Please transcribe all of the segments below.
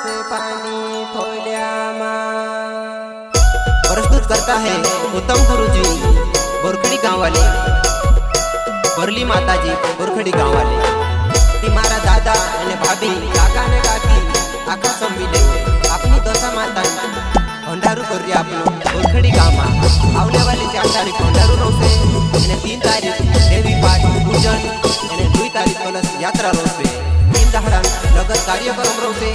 पानी प्रस्तुत करता है उत्तम गुरुजी बोरखड़ी गांव वाले, बोरली माताजी बोरखड़ी गांव वाले। ती मारा दादा અને ભાભી કાકા ને કાકી આખા સંભીલે આપની દશા માતા ભંડારું કરી આપણું બોરખડી ગામમાં આવલે વાલી 4 તારીખ ભંડારું રોશે અને 3 તારીખ દેવી પાઠ પૂજન અને 2 તારીખ કલશ યાત્રા રોશે। 3 દહાડા લગત કાર્યક્રમ રોશે।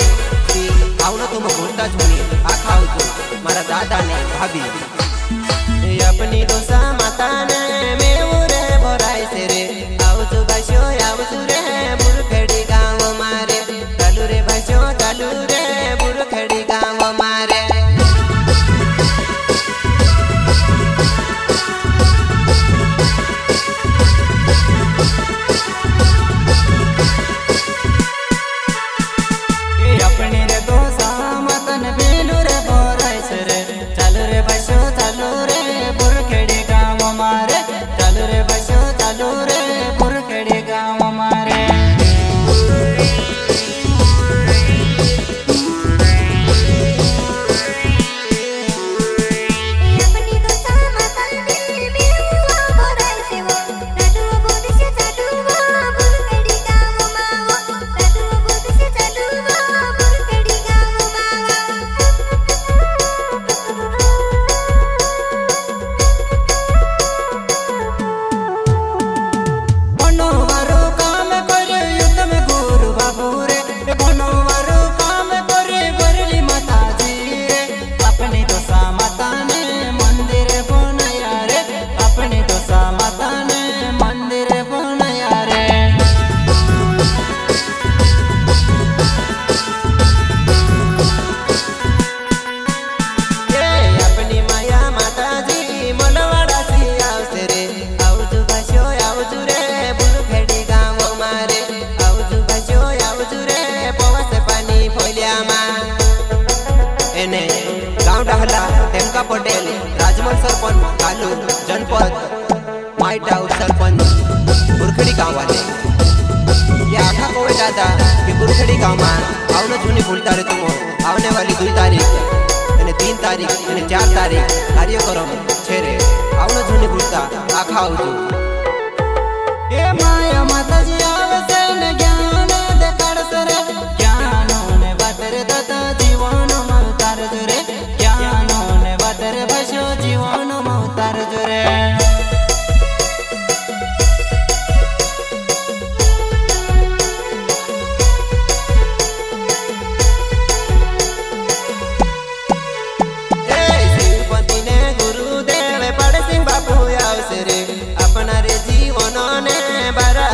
ती आवनो तुम भूलता छोनी आखा आवજો मारा दादा ने भाभी अपनी दोसा माता ने मेवरे भराय से रे आवજો भाषो आवજો रे बुरखड़ी गांव मारे चालू रे भाषो चालू रे बुरखड़ी गांव मारे। अपनी रे दोसा मतन बेलू रे भराय से रे चालू रे भाषो चालू रे बुरखड़ी गांव मारे चालू रे भाषो चालू रे बुरखड़ी गांव मारे। गांव डाहला टेमका पटेल राजमल सरपंच कालू जनपद माइटा सरपंच बुरखड़ी गांव वाले ये आखा कोवे दादा कि बुरखड़ी गांव में आवनो जूनी भूलता रे तुम आवने वाली 2 तारीख અને 3 तारीख અને 4 तारीख कार्यक्रम छे रे आवनो जूनी भूलता आखा आवજો। ए माया माताजी आवे से ने ज्ञान देखाड़से रे ज्ञानो ने बातरे दादा जीवन मवतार जुरे ज्ञानो ने बातरे भाषो जीवन मवतार जुरे। अपना रे जीवन ने बारा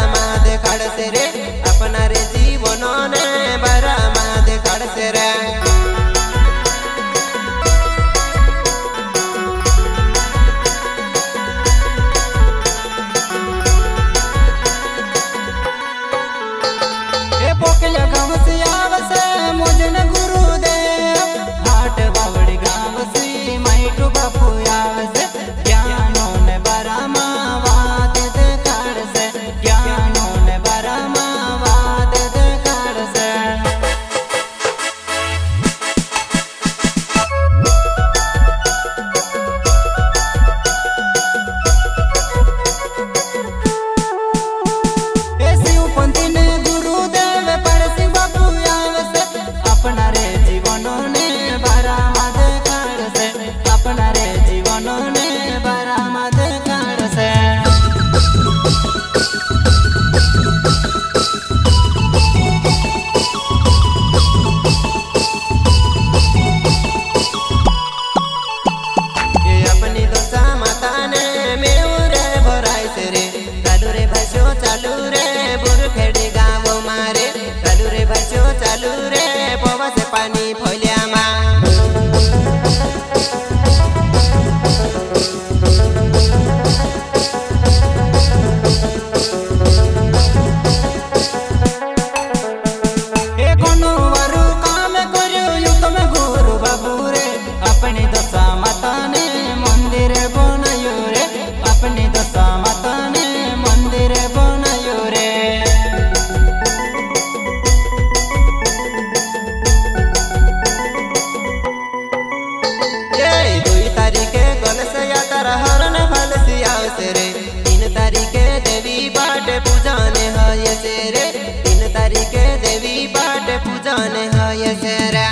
होय से रे।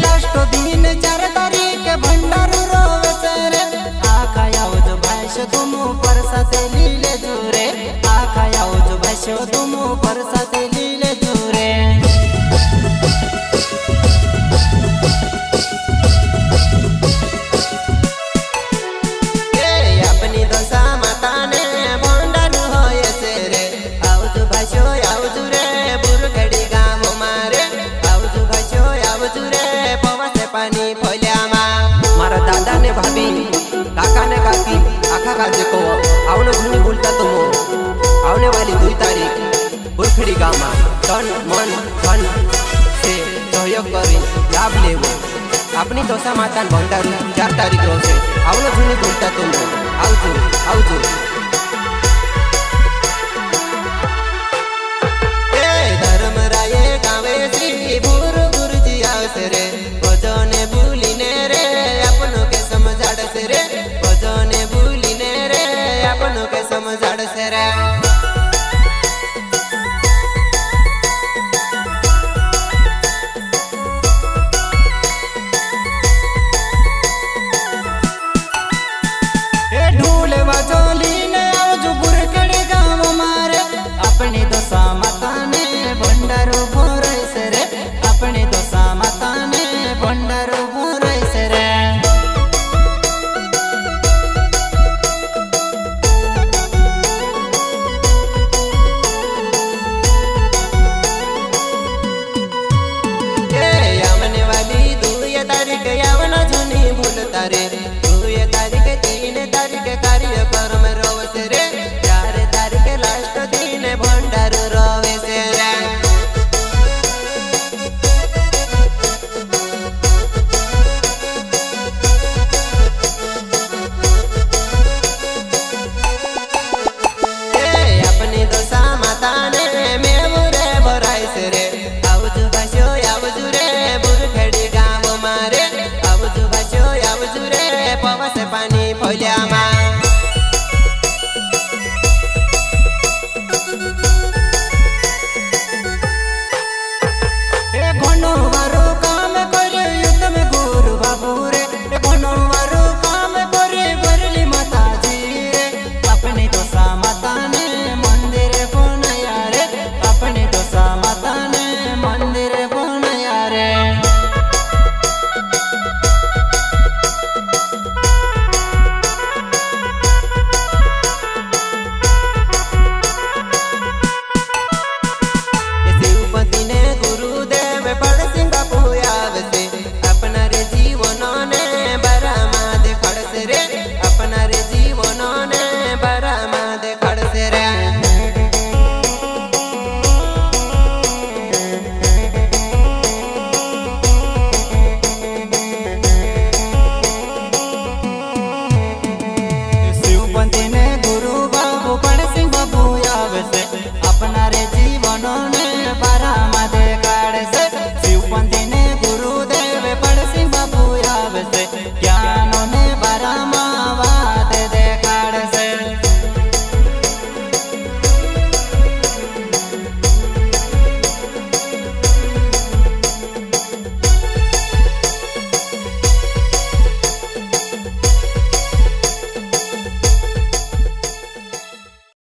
लास्ट दिन 4 तारीख भंडारू रोवे से रे। आखा याव जो भाष तुम परसाते लीले जुरे। आखा याव जो भाष तुम परसाते लीले जुरे। अपनी दशा माता ने भंडारू होय से रे। आवजु भाषो आवजु रे बुरखड़ी गाम मारे। आवजु भाषो आवजु रे पवस पानी फैल्या मारा दादा ने भाभी काका ने काकी आखा काजे को आवनो झुनी बोलता तुम आवने वाली 2 तारीख बुरखड़ी गाम तन मन धन से सहयोग करी लाभ लेवो। अपनी दशा माता भंडारू 4 तारीख रो से आवनो झुनी बोलता तुम आवजु आवजु। धर्म राये गावे श्री बुर गुरुजी आवसे रे। भजने भूलिने रे अपनों के समझाड़ से रे। भजने भूलिने रे अपनों के समझाड़ से रे। ढोल बजोली ने आवजु बुरखड़ी गाम मारे। अपनी दशा माता ने भंडारू भोरे से रे। अपनी दशा माता ने भंडारू भोरे से रे। आने वाली 2 तारीख यावना झुनी भूलता रे। 2 तारीख 3 तारीख कार्यक्रम रोवे रे। 4 तारीख लास्ट दिन भंडारू रोवे से रे। अपनी दशा माता ने मेवरे भराय से रे। आवजु भाषो आवजु रे बुरखड़ी गाम मारे। आवजु भाषो आवजु रे पवस पानी फैल्या घनवारो काम करे युद्ध में गुरु बाबू रे। घनवारो काम करे बरली माता जी रे। अपनी दशा माता ने मंदिर बनाया रे। अपनी दशा माता ने मंदिर बनाया रे। शिवपति ने गुरुदेव बड़ सिंह बापू